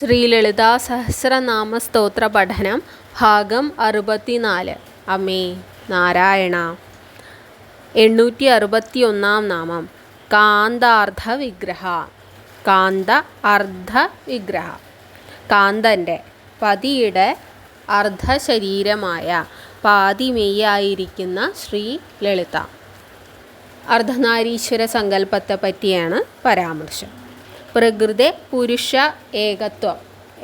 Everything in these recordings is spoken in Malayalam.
ശ്രീലളിതാ സഹസ്രനാമ സ്തോത്ര പഠനം ഭാഗം 64. അമേ നാരായണ. 861 നാമം. കാന്താർദ്ധ വിഗ്രഹ. കാന്ത അർദ്ധ വിഗ്രഹ. കാന്തൻ്റെ പതിയുടെ അർദ്ധശരീരമായ പാതിമെയ്യായിരിക്കുന്ന ശ്രീ ലളിത. അർദ്ധനാരീശ്വര സങ്കല്പത്തെ പറ്റിയാണ് പരാമർശം. പ്രകൃതി പുരുഷ ഏകത്വം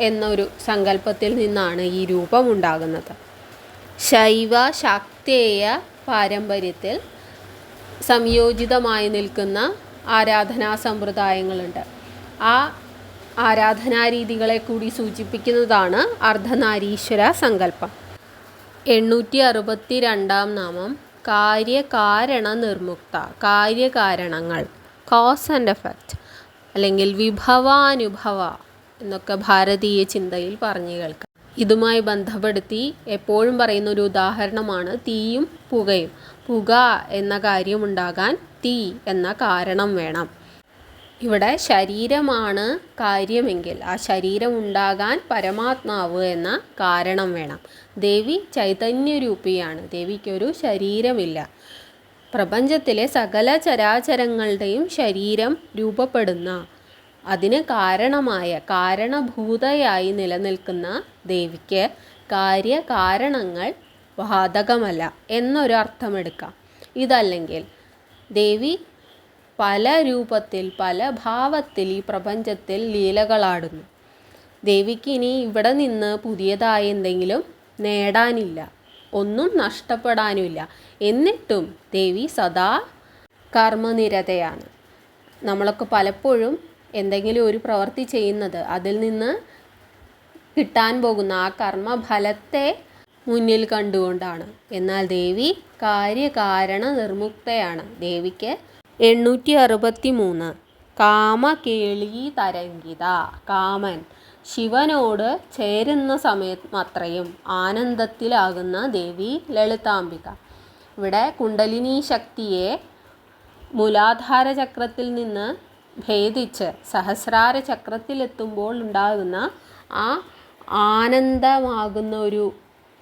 എന്നൊരു സങ്കല്പത്തിൽ നിന്നാണ് ഈ രൂപമുണ്ടാകുന്നത്. ശൈവ ശാക്തേയ പാരമ്പര്യത്തിൽ സംയോജിതമായി നിൽക്കുന്ന ആരാധനാ സമ്പ്രദായങ്ങളുണ്ട്. ആ ആരാധനാരീതികളെ കൂടി സൂചിപ്പിക്കുന്നതാണ് അർദ്ധനാരീശ്വര സങ്കല്പം. 862 നാമം. കാര്യകാരണ നിർമുക്ത. കാര്യകാരണങ്ങൾ, കോസ് ആൻഡ് എഫക്റ്റ്, അല്ലെങ്കിൽ വിഭവാനുഭവ എന്നൊക്കെ ഭാരതീയ ചിന്തയിൽ പറഞ്ഞു കേൾക്കാം. ഇതുമായി ബന്ധപ്പെടുത്തി എപ്പോഴും പറയുന്ന ഒരു ഉദാഹരണമാണ് തീയും പുകയും. പുക എന്ന കാര്യമുണ്ടാകാൻ തീ എന്ന കാരണം വേണം. ഇവിടെ ശരീരമാണ് കാര്യമെങ്കിൽ ആ ശരീരം ഉണ്ടാകാൻ പരമാത്മാവ് എന്ന കാരണം വേണം. ദേവി ചൈതന്യരൂപിയാണ്. ദേവിക്കൊരു ശരീരമില്ല. പ്രപഞ്ചത്തിലെ സകല ചരാചരങ്ങളുടെയും ശരീരം രൂപപ്പെടുന്ന, അതിന് കാരണമായ, കാരണഭൂതയായി നിലനിൽക്കുന്ന ദേവിക്ക് കാര്യകാരണങ്ങൾ ബാധകമല്ല എന്നൊരർത്ഥമെടുക്കാം. ഇതല്ലെങ്കിൽ ദേവി പല രൂപത്തിൽ പല ഭാവത്തിൽ ഈ പ്രപഞ്ചത്തിൽ ലീലകളാടുന്നു. ദേവിക്ക് ഇനി ഇവിടെ നിന്ന് പുതിയതായി എന്തെങ്കിലും നേടാനില്ല, ഒന്നും നഷ്ടപ്പെടാനുമില്ല. എന്നിട്ടും ദേവി സദാ കർമ്മനിരതയാണ്. നമ്മളൊക്കെ പലപ്പോഴും എന്തെങ്കിലും ഒരു പ്രവൃത്തി ചെയ്യുന്നത് അതിൽ നിന്ന് കിട്ടാൻ പോകുന്ന ആ കർമ്മഫലത്തെ മുന്നിൽ കണ്ടുകൊണ്ടാണ്. എന്നാൽ ദേവി കാര്യകാരണ നിർമുക്തയാണ്. ദേവിക്ക് 863 കാമകേളി തരംഗിത. കാമൻ ശിവനോട് ചേരുന്ന സമയത്തത്രയും ആനന്ദത്തിലാകുന്ന ദേവി ലളിതാംബിക. ഇവിടെ കുണ്ടലിനി ശക്തിയെ മൂലാധാര ചക്രത്തിൽ നിന്ന് ഭേദിച്ച് സഹസ്രാര ചക്രത്തിലെത്തുമ്പോൾ ഉണ്ടാകുന്ന ആ ആനന്ദമാകുന്ന ഒരു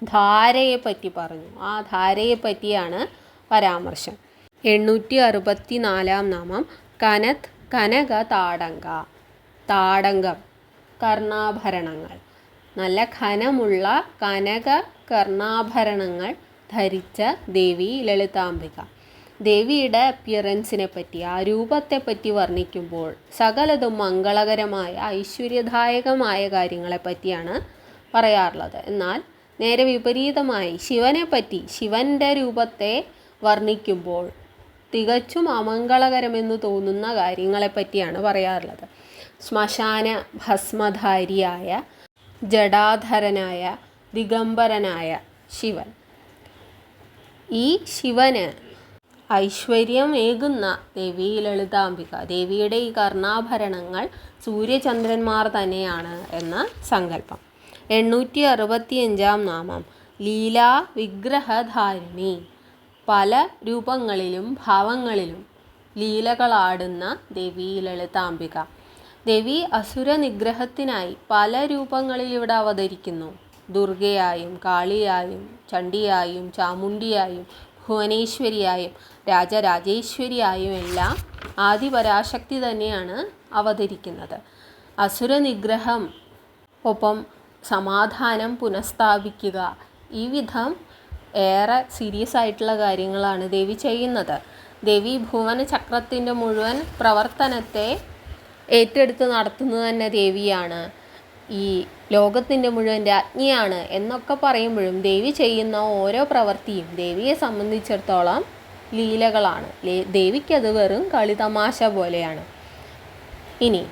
ധാരയെ പറ്റി പറഞ്ഞു. ആ ധാരയെ പറ്റിയാണ് പരാമർശം. 864 നാമം. കനത് കനക താടങ്ക. താടങ്കം കർണാഭരണങ്ങൾ. നല്ല ഘനമുള്ള കനക കർണാഭരണങ്ങൾ ധരിച്ച ദേവി ലളിതാംബിക. ദേവിയുടെ അപ്പിയറൻസിനെ പറ്റി, ആ രൂപത്തെപ്പറ്റി വർണ്ണിക്കുമ്പോൾ സകലതും മംഗളകരമായ ഐശ്വര്യദായകമായ കാര്യങ്ങളെ പറ്റിയാണ് പറയാറുള്ളത്. എന്നാൽ നേരെ വിപരീതമായി ശിവനെപ്പറ്റി, ശിവൻ്റെ രൂപത്തെ വർണ്ണിക്കുമ്പോൾ തികച്ചും അമംഗളകരമെന്ന് തോന്നുന്ന കാര്യങ്ങളെപ്പറ്റിയാണ് പറയാറുള്ളത്. ശ്മശാന ഭസ്മധാരിയായ, ജടാധരനായ, ദിഗംബരനായ ശിവൻ. ഈ ശിവന് ഐശ്വര്യമേകുന്ന ദേവി ലളിതാംബിക. ദേവിയുടെ ഈ കർണാഭരണങ്ങൾ സൂര്യചന്ദ്രന്മാർ തന്നെയാണ് എന്ന സങ്കല്പം. 865 നാമം. ലീലാ വിഗ്രഹധാരിണി. പല രൂപങ്ങളിലും ഭാവങ്ങളിലും ലീലകളാടുന്ന ദേവി ലളിതാംബിക. ദേവി അസുര നിഗ്രഹത്തിനായി പല രൂപങ്ങളിൽ ഇവിടെ അവതരിക്കുന്നു. ദുർഗയായും കാളിയായും ചണ്ഡിയായും ചാമുണ്ടിയായും ഭുവനേശ്വരിയായും രാജരാജേശ്വരിയായും എല്ലാം ആദിപരാശക്തി തന്നെയാണ് അവതരിക്കുന്നത്. അസുര നിഗ്രഹം ഒപ്പം സമാധാനം പുനഃസ്ഥാപിക്കുക, ഈ വിധം ഏറെ സീരിയസ് ആയിട്ടുള്ള കാര്യങ്ങളാണ് ദേവി ചെയ്യുന്നത്. ദേവി ഭുവന ചക്രത്തിൻ്റെ മുഴുവൻ പ്രവർത്തനത്തെ ഏറ്റെടുത്ത് നടത്തുന്നത് തന്നെ ദേവിയാണ്. ഈ ലോകത്തിൻ്റെ മുഴുവൻ രാജ്ഞിയാണ് എന്നൊക്കെ പറയുമ്പോഴും ദേവി ചെയ്യുന്ന ഓരോ പ്രവൃത്തിയും ദേവിയെ സംബന്ധിച്ചിടത്തോളം ലീലകളാണ്. ദേവിക്കത് വെറും കളിതമാശ പോലെയാണ്. ഇനി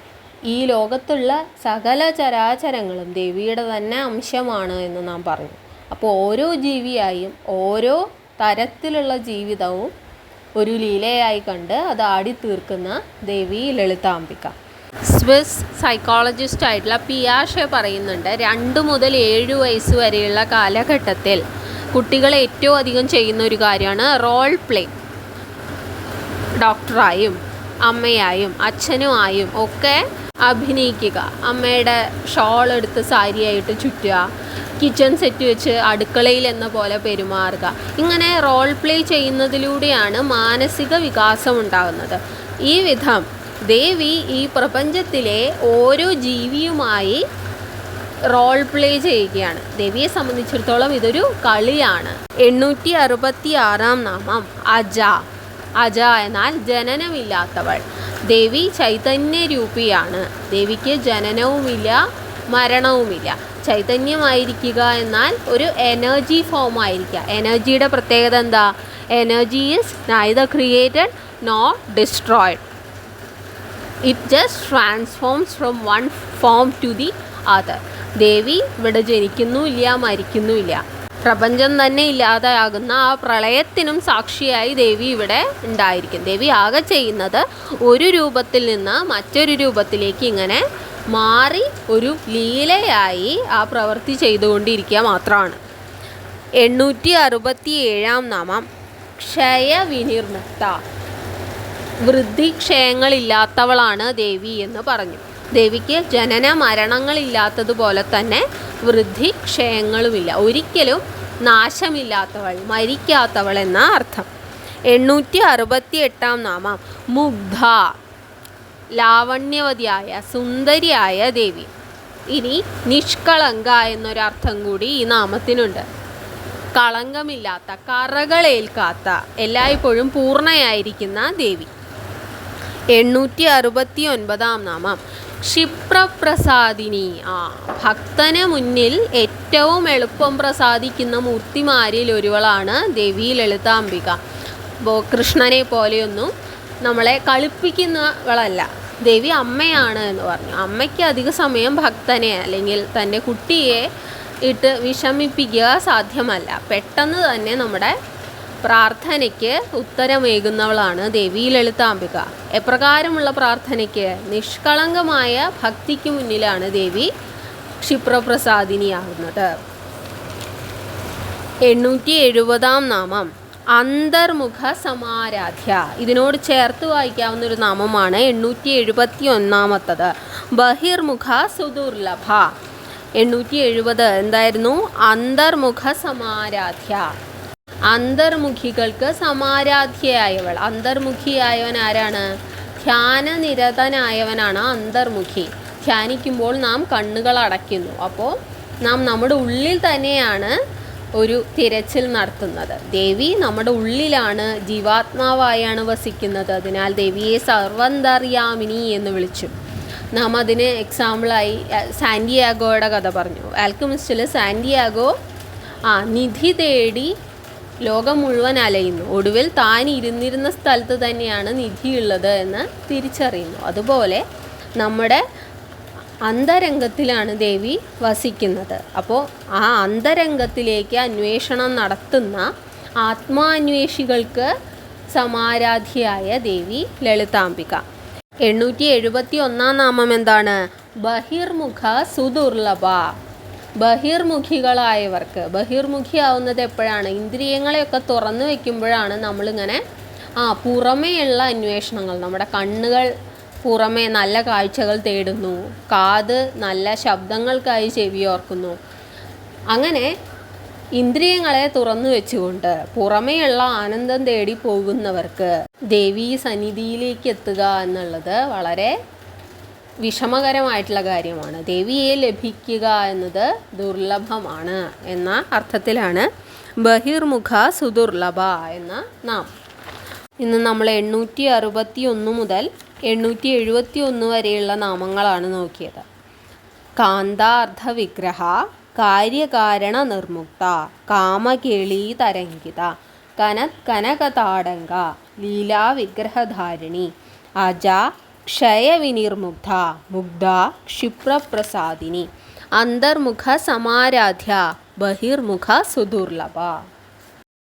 ഈ ലോകത്തുള്ള സകല ചരാചരങ്ങളും ദേവിയുടെ തന്നെ അംശമാണ് എന്ന് നാം പറഞ്ഞു. അപ്പോൾ ഓരോ ജീവിയായും ഓരോ തരത്തിലുള്ള ജീവിതവും ഒരു ലീലയായി കണ്ട് അത് ആടിത്തീർക്കുന്ന ദേവി ലളിതാംബിക. സ്വിസ് സൈക്കോളജിസ്റ്റ് ആയിട്ടുള്ള പിയാഷെ പറയുന്നുണ്ട്, 2 മുതൽ 7 വയസ്സ് വരെയുള്ള കാലഘട്ടത്തിൽ കുട്ടികൾ ഏറ്റവും അധികം ചെയ്യുന്ന ഒരു കാര്യമാണ് റോൾ പ്ലേ. ഡോക്ടറായും അമ്മയായും അച്ഛനുമായും ഒക്കെ അഭിനയിക്കുക, അമ്മയുടെ ഷോൾ എടുത്ത് സാരിയായിട്ട് ചുറ്റുക, കിച്ചൺ സെറ്റ് വെച്ച് അടുക്കളയിൽ എന്ന പോലെ പെരുമാറുക. ഇങ്ങനെ റോൾ പ്ലേ ചെയ്യുന്നതിലൂടെയാണ് മാനസിക വികാസം ഉണ്ടാകുന്നത്. ഈ വിധം ദേവി ഈ പ്രപഞ്ചത്തിലെ ഓരോ ജീവിയുമായി റോൾ പ്ലേ ചെയ്യുകയാണ്. ദേവിയെ സംബന്ധിച്ചിടത്തോളം ഇതൊരു കളിയാണ്. 866 നാമം അജ. അജ എന്നാൽ ജനനമില്ലാത്തവൾ. ദേവി ചൈതന്യരൂപിയാണ്. ദേവിക്ക് ജനനവുമില്ല മരണവുമില്ല. ചൈതന്യമായിരിക്കുക എന്നാൽ ഒരു എനർജി ഫോം ആയിരിക്കുക. എനർജിയുടെ പ്രത്യേകത എന്താ? Energy is neither created nor destroyed. It just transforms from one form to the other. ദേവി ഇവിടെ ജനിക്കുന്നുമില്ല മരിക്കുന്നുമില്ല. പ്രപഞ്ചം തന്നെ ഇല്ലാതെയാകുന്ന ആ പ്രളയത്തിനും സാക്ഷിയായി ദേവി ഇവിടെ ഉണ്ടായിരിക്കും. ദേവി ആകെ ചെയ്യുന്നത് ഒരു രൂപത്തിൽ നിന്ന് മറ്റൊരു രൂപത്തിലേക്ക് ഇങ്ങനെ മാറി ഒരു ലീലയായി ആ പ്രവൃത്തി ചെയ്തുകൊണ്ടിരിക്കുക മാത്രമാണ്. 867 നാമം ക്ഷയവിനിർമുക്ത. വൃദ്ധിക്ഷയങ്ങളില്ലാത്തവളാണ് ദേവി എന്ന് പറഞ്ഞു. ദേവിക്ക് ജനന മരണങ്ങളില്ലാത്തതുപോലെ തന്നെ വൃദ്ധിക്ഷയങ്ങളുമില്ല. ഒരിക്കലും നാശമില്ലാത്തവൾ, മരിക്കാത്തവൾ എന്ന അർത്ഥം. 868 നാമം മുഗ്ധ. ലാവണ്യവതിയായ സുന്ദരിയായ ദേവി. ഇനി നിഷ്കളങ്ക എന്നൊരർത്ഥം കൂടി ഈ നാമത്തിനുണ്ട്. കളങ്കമില്ലാത്ത, കറകളേൽക്കാത്ത, എല്ലായ്പ്പോഴും പൂർണ്ണയായിരിക്കുന്ന ദേവി. 869 നാമം ക്ഷിപ്രപ്രസാദിനി. ഭക്തന് മുന്നിൽ ഏറ്റവും എളുപ്പം പ്രസാദിക്കുന്ന മൂർത്തിമാരിൽ ഒരുവളാണ് ദേവി ലളിതാംബിക. കൃഷ്ണനെ പോലെയൊന്നും നമ്മളെ കളിപ്പിക്കുന്നവളല്ല. ദേവി അമ്മയാണ് എന്ന് പറഞ്ഞു. അമ്മയ്ക്ക് അധിക സമയം ഭക്തനെ അല്ലെങ്കിൽ തൻ്റെ കുട്ടിയെ ഇട്ട് വിഷമിപ്പിക്കുക സാധ്യമല്ല. പെട്ടെന്ന് തന്നെ നമ്മുടെ പ്രാർത്ഥനയ്ക്ക് ഉത്തരമേകുന്നവളാണ് ദേവി ലളിതാംബിക. എപ്രകാരമുള്ള പ്രാർത്ഥനയ്ക്ക്? നിഷ്കളങ്കമായ ഭക്തിക്ക് മുന്നിലാണ് ദേവി ക്ഷിപ്രപ്രസാദിനിയാകുന്നത്. 870 നാമം അന്തർമുഖ സമാരാധ്യ. ഇതിനോട് ചേർത്ത് വായിക്കാവുന്ന ഒരു നാമമാണ് 871 ബഹിർമുഖ സുദുർലഭ. 870 എന്തായിരുന്നു? അന്തർമുഖ സമാരാധ്യ. അന്തർമുഖികൾക്ക് സമാരാധ്യയായവൾ. അന്തർമുഖിയായവൻ ആരാണ്? ധ്യാനനിരതനായവനാണ് അന്തർമുഖി. ധ്യാനിക്കുമ്പോൾ നാം കണ്ണുകൾ അടയ്ക്കുന്നു. അപ്പോൾ നാം നമ്മുടെ ഉള്ളിൽ തന്നെയാണ് ഒരു തിരച്ചിൽ നടത്തുന്നത്. ദേവി നമ്മുടെ ഉള്ളിലാണ്, ജീവാത്മാവായാണ് വസിക്കുന്നത്. അതിനാൽ ദേവിയെ സർവന്തർയാമിനി എന്ന് വിളിച്ചു. നാം അതിന് എക്സാമ്പിളായി സാന്റിയാഗോയുടെ കഥ പറഞ്ഞു. ആൽക്കമിസ്റ്റിൽ സാന്റിയാഗോ നിധി തേടി ലോകം മുഴുവൻ അലയുന്നു. ഒടുവിൽ താൻ ഇരുന്നിരുന്ന സ്ഥലത്ത് തന്നെയാണ് നിധിയുള്ളത് എന്ന് തിരിച്ചറിയുന്നു. അതുപോലെ നമ്മുടെ അന്തരംഗത്തിലാണ് ദേവി വസിക്കുന്നത്. അപ്പോൾ ആ അന്തരംഗത്തിലേക്ക് അന്വേഷണം നടത്തുന്ന ആത്മാന്വേഷികൾക്ക് സമാരാധ്യയായ ദേവി ലളിതാംബിക. 871 നാമം എന്താണ്? ബഹിർമുഖ സുദുർലഭ. ബഹിർമുഖികളായവർക്ക്. ബഹിർമുഖിയാവുന്നത് എപ്പോഴാണ്? ഇന്ദ്രിയങ്ങളെയൊക്കെ തുറന്നു വയ്ക്കുമ്പോഴാണ് നമ്മളിങ്ങനെ പുറമേയുള്ള അന്വേഷണങ്ങൾ. നമ്മുടെ കണ്ണുകൾ പുറമേ നല്ല കാഴ്ചകൾ തേടുന്നു, കാത് നല്ല ശബ്ദങ്ങൾക്കായി ചെവിയോർക്കുന്നു. അങ്ങനെ ഇന്ദ്രിയങ്ങളെ തുറന്നു വെച്ചുകൊണ്ട് പുറമേയുള്ള ആനന്ദം തേടി പോകുന്നവർക്ക് ദേവീ സന്നിധിയിലേക്ക് എത്തുക എന്നുള്ളത് വളരെ വിഷമകരമായിട്ടുള്ള കാര്യമാണ്. ദേവിയെ ലഭിക്കുക എന്നത് ദുർലഭമാണ് എന്ന അർത്ഥത്തിലാണ് ബഹിർമുഖ സുദുർലഭ എന്ന നാം. ഇന്ന് നമ്മൾ 861 മുതൽ 871 വരെയുള്ള നാമങ്ങളാണ് നോക്കിയത്. കാന്താർദ്ധ വിഗ്രഹ, കാര്യകാരണ നിർമുക്ത, കാമകേളി തരംഗിത, കനകതാടങ്ക, ലീലാ വിഗ്രഹധാരിണി, അജ, ക്ഷയവിനിർമുഗ്ധ, മുഗ്ധ, ക്ഷിപ്രപ്രസാദിനി, അന്തർമുഖ സമാരാധ്യ, ബഹിർമുഖ സുദുർലഭ.